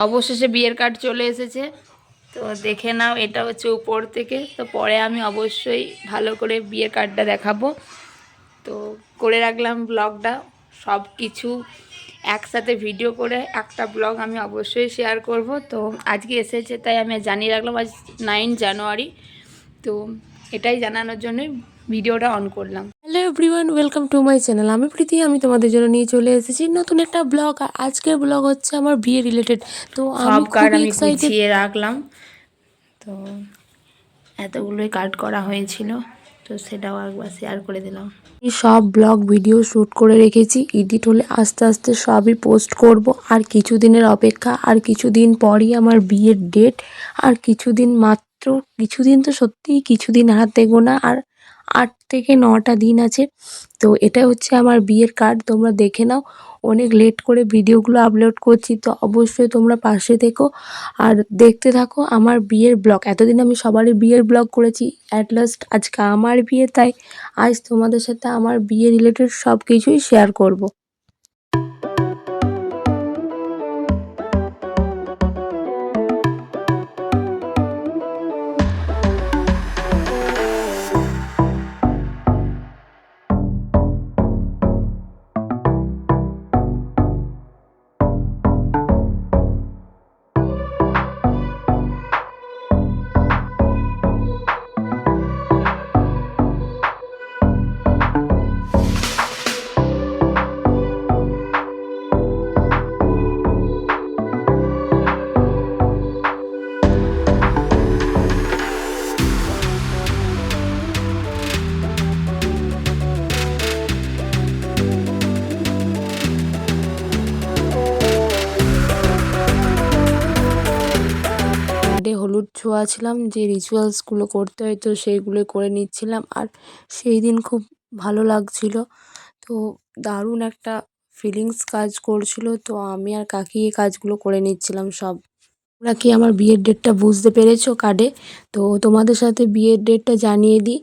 অবশেষে বিয়ের কার্ড চলে এসেছে, তো দেখে নাও। এটা হচ্ছে উপর থেকে, তো পরে আমি অবশ্যই ভালো করে বিয়ের কার্ডটা দেখাবো। তো করে রাখলাম ব্লগটা, সব কিছু একসাথে ভিডিও করে একটা ব্লগ আমি অবশ্যই শেয়ার করব। তো আজকে এসেছে তাই আমি জানিয়ে রাখলাম, আজ 9 জানুয়ারি। তো এটাই জানানোর জন্যই ভিডিওটা অন করলাম। Hello everyone, welcome to my channel. আমি প্রীতি, আমি তোমাদের জন্য নিয়ে চলে এসেছি নতুন একটা ব্লগ। আর আজকের ব্লগ হচ্ছে আমার বিয়ে রিলেটেড। তো সব আমি কার্ড খুবই আমি এক্সাইটেড। গুছিয়ে রাখলাম, তো এতগুলোই কার্ড করা হয়েছিল, তো সেটাও একবার শেয়ার করে দিলাম। সব ব্লগ ভিডিও শ্যুট করে রেখেছি, এডিট হলে আস্তে আস্তে সবই পোস্ট করব। আর কিছুদিনের অপেক্ষা, আর কিছুদিন পরই আমার বিয়ের ডেট। আর মাত্র কিছুদিন, তো সত্যিই কিছুদিন হাতে গোনা, আর 8 থেকে 9টা দিন আছে। তো এটা হচ্ছে আমার বিয়ের কার্ড, তোমরা দেখে নাও। অনেক লেট করে ভিডিওগুলো আপলোড করছি, তো অবশ্যই তোমরা পাশে থেকো আর দেখতে থাকো আমার বিয়ের ব্লগ। এতদিন আমি সবারই বিয়ের ব্লগ করেছি, অ্যাট লাস্ট আজকে আমার বিয়ে, তাই আজ তোমাদের সাথে আমার বিয়ে রিলেটেড সব কিছুই শেয়ার করব। হলুদ ছোঁয়াছিলাম, যে রিচুয়ালসগুলো করতে হয় তো সেইগুলো করে নিচ্ছিলাম। আর সেই দিন খুব ভালো লাগছিল, তো দারুণ একটা ফিলিংস কাজ করছিল। তো আমি আর কাকি এই কাজগুলো করে নিচ্ছিলাম সব। তোমরা কি আমার বিয়ের ডেটটা বুঝতে পেরেছো কার্ডে? তো তোমাদের সাথে বিয়ের ডেটটা জানিয়ে দিই,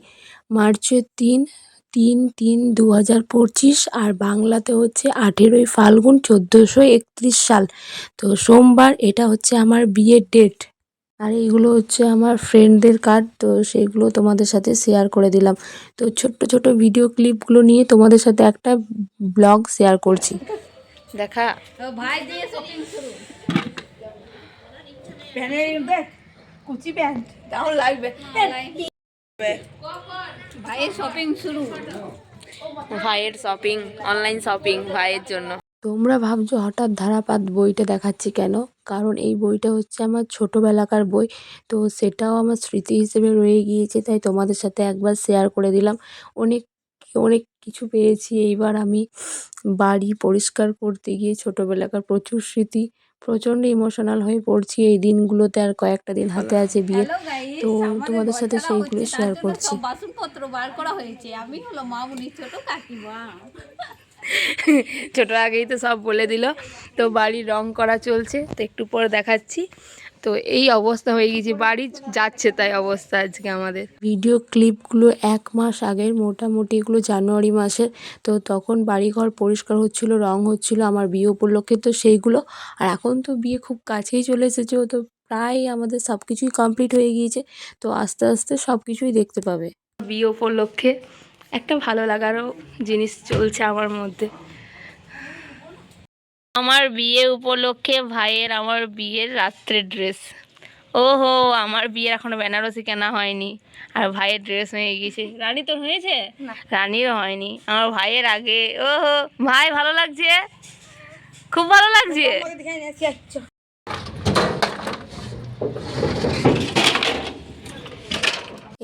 মার্চের 3/3/2025, আর বাংলাতে হচ্ছে 18ই ফাল্গুন 1431 সাল। তো সোমবার, এটা হচ্ছে আমার বিয়ের ডেট। আর এইগুলো হচ্ছে আমার ফ্রেন্ডদের কার্ড, তো সেইগুলো তোমাদের সাথে শেয়ার করে দিলাম। তো ছোট্ট ছোট ভিডিও ক্লিপগুলো নিয়ে তোমাদের সাথে একটা ব্লগ শেয়ার করছি। দেখা ভাই দিয়ে শপিং শুরু। প্যানের দেখ, কুচি প্যান্ট কেমন লাগবে। ভাইয়ের শপিং শুরু, ভাইয়ের শপিং, অনলাইন শপিং ভাইয়ের জন্য। তোমরা ভাবছো হঠাৎ ধারাপাত বইটা দেখাচ্ছি কেন? কারণ এই বইটা হচ্ছে আমার ছোটোবেলাকার বই, তো সেটাও আমার স্মৃতি হিসেবে রয়ে গিয়েছে, তাই তোমাদের সাথে একবার শেয়ার করে দিলাম। অনেক অনেক কিছু পেয়েছি এইবার আমি। বাড়ি পরিষ্কার করতে গিয়ে ছোটোবেলাকার প্রচুর স্মৃতি, প্রচণ্ড ইমোশনাল হয়ে পড়ছি এই দিনগুলোতে। আর কয়েকটা দিন হাতে আছে বিয়ের, তো তোমাদের সাথে সেইগুলো শেয়ার করছি। বাসনপত্র বার করা হয়েছে, আমি হলো মামুনির ছোট কাকিমা। ছোট আগেই তো সব বলে দিল। তো বাড়ি রং করা চলছে, তো একটু পরে দেখাচ্ছি। তো এই অবস্থা হয়ে গেছে, বাড়ি যাচ্ছে তাই অবস্থা আজকে আমাদের। ভিডিও ক্লিপগুলো 1 মাস আগের, মোটামুটি এগুলো জানুয়ারি মাসের। তো তখন বাড়িঘর পরিষ্কার হচ্ছিল, রং হচ্ছিল আমার বিয়ে উপলক্ষে, তো সেইগুলো। আর এখন তো বিয়ে খুব কাছেই চলে এসেছে, তো প্রায় আমাদের সব কিছুই কমপ্লিট হয়ে গিয়েছে। তো আস্তে আস্তে সব কিছুই দেখতে পাবে। বিয়ে উপলক্ষে একটা ভালো লাগারও জিনিস চলছে আমার মধ্যে। আমার বিয়ে উপলক্ষে ভাইয়ের আমার বিয়ের রাত্রের ড্রেস। ওহো, আমার বিয়ের এখনো বেনারসি কেনা হয়নি, আর ভাইয়ের ড্রেস হয়ে গেছে। রানী তোর হয়েছে? রানীরও হয়নি, আমার ভাইয়ের আগে। ওহো ভাই, ভালো লাগছে, খুব ভালো লাগছে।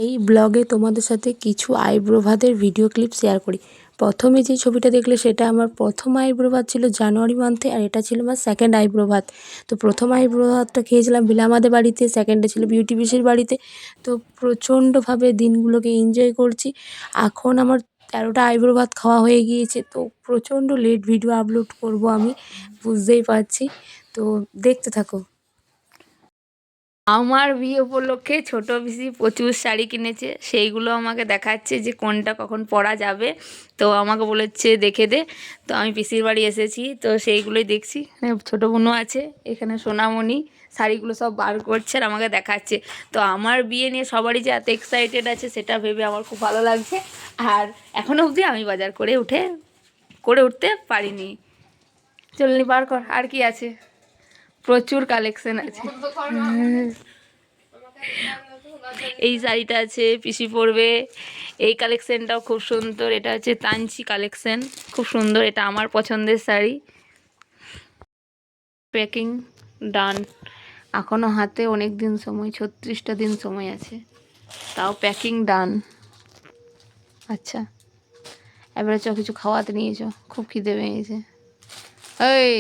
এই ব্লগে তোমাদের সাথে কিছু আইব্রো ভাতের ভিডিও ক্লিপ শেয়ার করি। প্রথমে যে ছবিটা দেখলে সেটা আমার প্রথম আইব্রো ভাত ছিল জানুয়ারি মান্থে, আর এটা ছিল আমার সেকেন্ড আইব্রো ভাত। তো প্রথম আইব্রো ভাতটা খেয়েছিলাম বিলামাদের বাড়িতে, সেকেন্ডে ছিল বিউটি পিসির বাড়িতে। তো প্রচণ্ডভাবে দিনগুলোকে এনজয় করছি। এখন আমার 13টা আইব্রো ভাত খাওয়া হয়ে গিয়েছে, তো প্রচণ্ড লেট ভিডিও আপলোড করব আমি, বুঝতেই পারছি। তো দেখতে থাকো। আমার বিয়ে উপলক্ষে ছোট পিসি প্রচুর শাড়ি কিনেছে, সেইগুলো আমাকে দেখাচ্ছে যে কোনটা কখন পরা যাবে। তো আমাকে বলেছে দেখে দে। তো আমি পিসির বাড়ি এসেছি, তো সেইগুলোই দেখছি। ছোটো বোনও আছে এখানে, সোনামণি শাড়িগুলো সব বার করছে আর আমাকে দেখাচ্ছে। তো আমার বিয়ে নিয়ে সবারই যে এত এক্সাইটেড আছে সেটা ভেবে আমার খুব ভালো লাগছে। আর এখনও অবধি আমি বাজার করে উঠতে পারিনি। চলনি বার কর, আর কি আছে, প্রচুর কালেকশন আছে। এই শাড়িটা আছে, পিসি পরবে। এই কালেকশনটাও খুব সুন্দর, এটা হচ্ছে তানচি কালেকশন, খুব সুন্দর, এটা আমার পছন্দের শাড়ি। প্যাকিং ডান, এখনও হাতে অনেক দিন সময়, 36টা দিন সময় আছে, তাও প্যাকিং ডান। আচ্ছা, এবারে চ কিছু খাওয়াতে নিয়ে চ, খুব খিদে পেয়েছে। এই